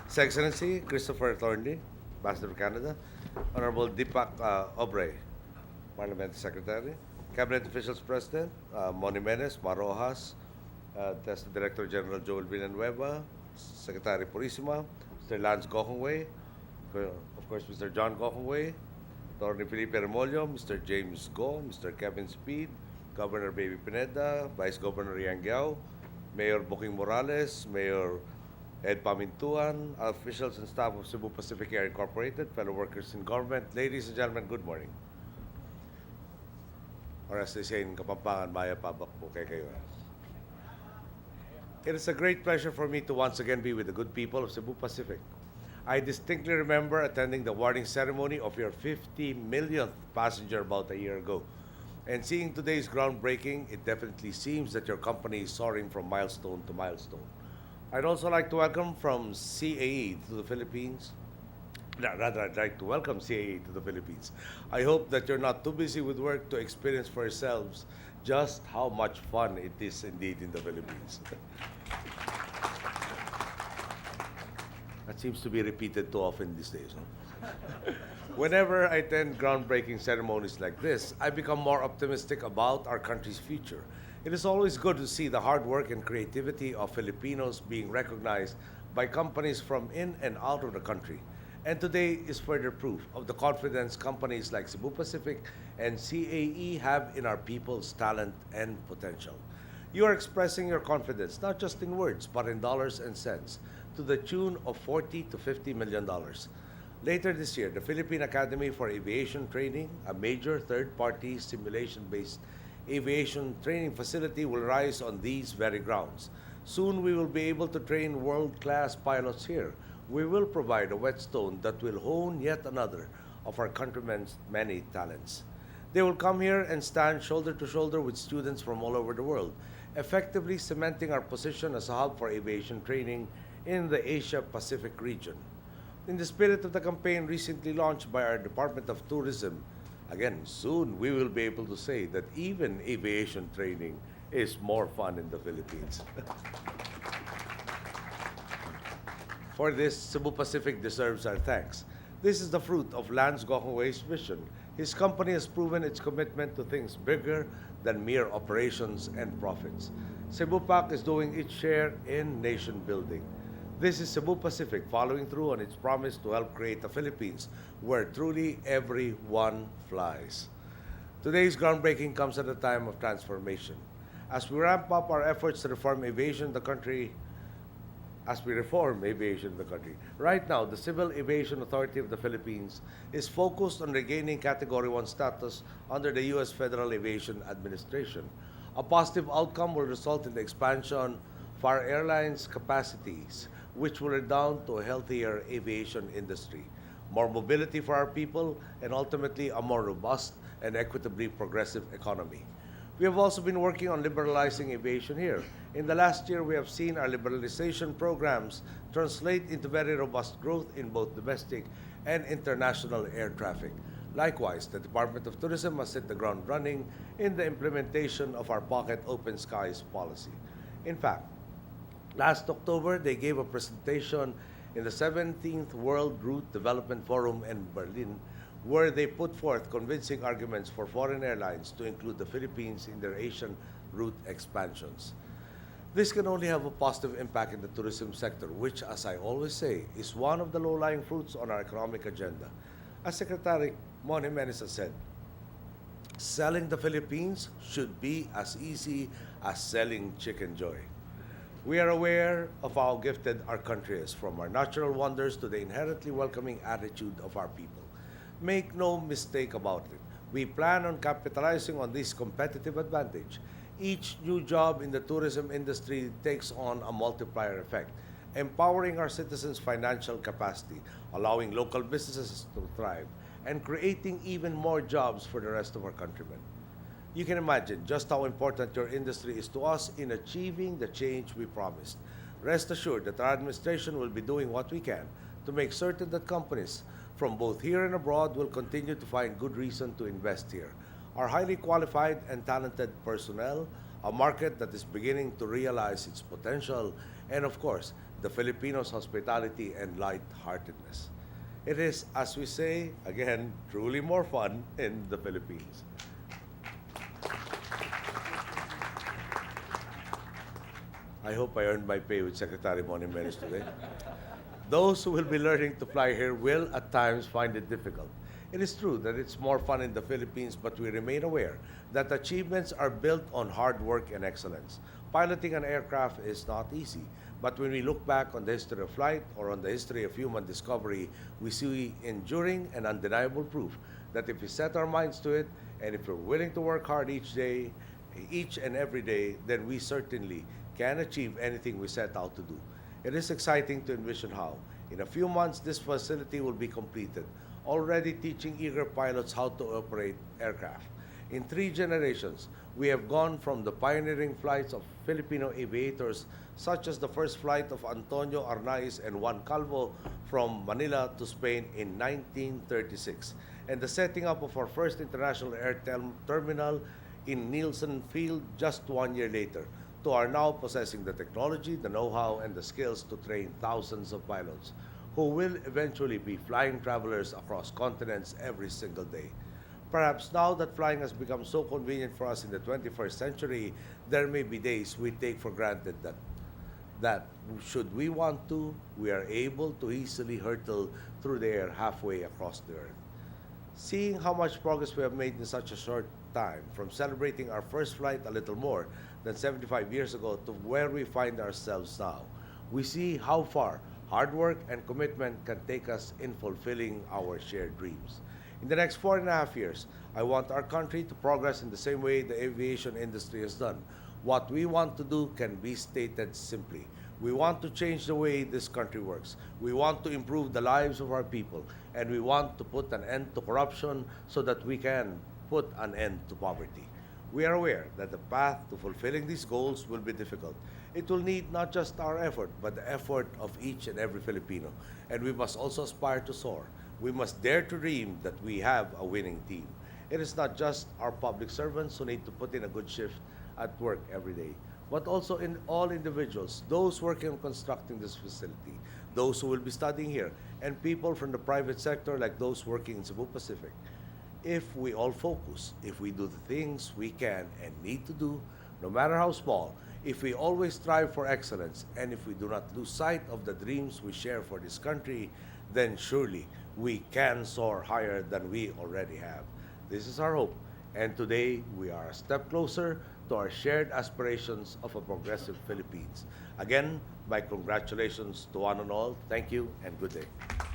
His Excellency Christopher Thornley, Ambassador of Canada, Honorable Deepak Obrey, Parliament Secretary, Cabinet Officials President, Moni Menes, Marojas, that's the Director General Joel Villanueva, Secretary Purisima, Mr. Lance Gokongwei, of course, Mr. John Gokongwei, Attorney Felipe Remolyo, Mr. James Go, Mr. Kevin Speed, Governor Baby Pineda, Vice Governor Yang Giao, Mayor Booking Morales, Mayor Ed Pamintuan, officials and staff of Cebu Pacific Air Incorporated, fellow workers in government, ladies and gentlemen, good morning. Or as they say in Kapampangan, Maya Pabak po kay kayo. It is a great pleasure for me to once again be with the good people of Cebu Pacific. I distinctly remember attending the awarding ceremony of your 50 millionth passenger about a year ago. And seeing today's groundbreaking, it definitely seems that your company is soaring from milestone to milestone. I'd also like to welcome from CAE to the Philippines. Rather, I'd like to welcome CAE to the Philippines. I hope that you're not too busy with work to experience for yourselves just how much fun it is indeed in the Philippines. That seems to be repeated too often these days. Huh? Whenever I attend groundbreaking ceremonies like this, I become more optimistic about our country's future. It is always good to see the hard work and creativity of Filipinos being recognized by companies from in and out of the country. And today is further proof of the confidence companies like Cebu Pacific and CAE have in our people's talent and potential. You are expressing your confidence not just in words but in dollars and cents to the tune of $40 to $50 million. Later this year, the Philippine Academy for Aviation Training, a major third-party simulation-based aviation training facility, will rise on these very grounds. Soon we will be able to train world-class pilots here. We will provide a whetstone that will hone yet another of our countrymen's many talents. They will come here and stand shoulder to shoulder with students from all over the world, effectively cementing our position as a hub for aviation training in the Asia-Pacific region. In the spirit of the campaign recently launched by our Department of Tourism, again, soon we will be able to say that even aviation training is more fun in the Philippines. For this, Cebu Pacific deserves our thanks. This is the fruit of Lance Gokongwei's vision. His company has proven its commitment to things bigger than mere operations and profits. Cebu Pac is doing its share in nation building. This is Cebu Pacific following through on its promise to help create a Philippines where truly everyone flies. Today's groundbreaking comes at a time of transformation. As we ramp up our efforts to reform aviation in the country, Right now, the Civil Aviation Authority of the Philippines is focused on regaining Category 1 status under the US Federal Aviation Administration. A positive outcome will result in the expansion of our airlines' capacities, which will redound to a healthier aviation industry, more mobility for our people, and ultimately a more robust and equitably progressive economy. We have also been working on liberalizing aviation here. In the last year, we have seen our liberalization programs translate into very robust growth in both domestic and international air traffic. Likewise, the Department of Tourism has hit the ground running in the implementation of our Pocket Open Skies policy. In fact, last October, they gave a presentation in the 17th World Route Development Forum in Berlin, where they put forth convincing arguments for foreign airlines to include the Philippines in their Asian route expansions. This can only have a positive impact in the tourism sector, which, as I always say, is one of the low-lying fruits on our economic agenda. As Secretary Moni Menes has said, selling the Philippines should be as easy as selling Chicken Joy. We are aware of how gifted our country is, from our natural wonders to the inherently welcoming attitude of our people. Make no mistake about it. We plan on capitalizing on this competitive advantage. Each new job in the tourism industry takes on a multiplier effect, empowering our citizens' financial capacity, allowing local businesses to thrive, and creating even more jobs for the rest of our countrymen. You can imagine just how important your industry is to us in achieving the change we promised. Rest assured that our administration will be doing what we can to make certain that companies from both here and abroad will continue to find good reason to invest here. Our highly qualified and talented personnel, a market that is beginning to realize its potential, and of course, the Filipinos' hospitality and lightheartedness. It is, as we say, again, truly more fun in the Philippines. I hope I earned my pay with Secretary Moni Menes today. Those who will be learning to fly here will at times find it difficult. It is true that it's more fun in the Philippines, but we remain aware that achievements are built on hard work and excellence. Piloting an aircraft is not easy, but when we look back on the history of flight or on the history of human discovery, we see enduring and undeniable proof that if we set our minds to it and if we're willing to work hard each day, each and every day, then we certainly can achieve anything we set out to do. It is exciting to envision how, in a few months, this facility will be completed, already teaching eager pilots how to operate aircraft. In 3 generations, we have gone from the pioneering flights of Filipino aviators, such as the first flight of Antonio Arnaiz and Juan Calvo from Manila to Spain in 1936, and the setting up of our first international air terminal in Nielsen Field just 1 year later, to our now possessing the technology, the know-how, and the skills to train thousands of pilots who will eventually be flying travelers across continents every single day. Perhaps now that flying has become so convenient for us in the 21st century, there may be days we take for granted that should we want to, we are able to easily hurtle through the air halfway across the earth. Seeing how much progress we have made in such a short time, from celebrating our first flight a little more than 75 years ago to where we find ourselves now, we see how far hard work and commitment can take us in fulfilling our shared dreams. In the next 4.5 years, I want our country to progress in the same way the aviation industry has done. What we want to do can be stated simply. We want to change the way this country works. We want to improve the lives of our people, and we want to put an end to corruption so that we can put an end to poverty. We are aware that the path to fulfilling these goals will be difficult. It will need not just our effort, but the effort of each and every Filipino. And we must also aspire to soar. We must dare to dream that we have a winning team. It is not just our public servants who need to put in a good shift at work every day, but also in all individuals, those working on constructing this facility, those who will be studying here, and people from the private sector like those working in Cebu Pacific. If we all focus, if we do the things we can and need to do, no matter how small, if we always strive for excellence, and if we do not lose sight of the dreams we share for this country, then surely we can soar higher than we already have. This is our hope, and today we are a step closer to our shared aspirations of a progressive Philippines. Again, my congratulations to one and all. Thank you and good day.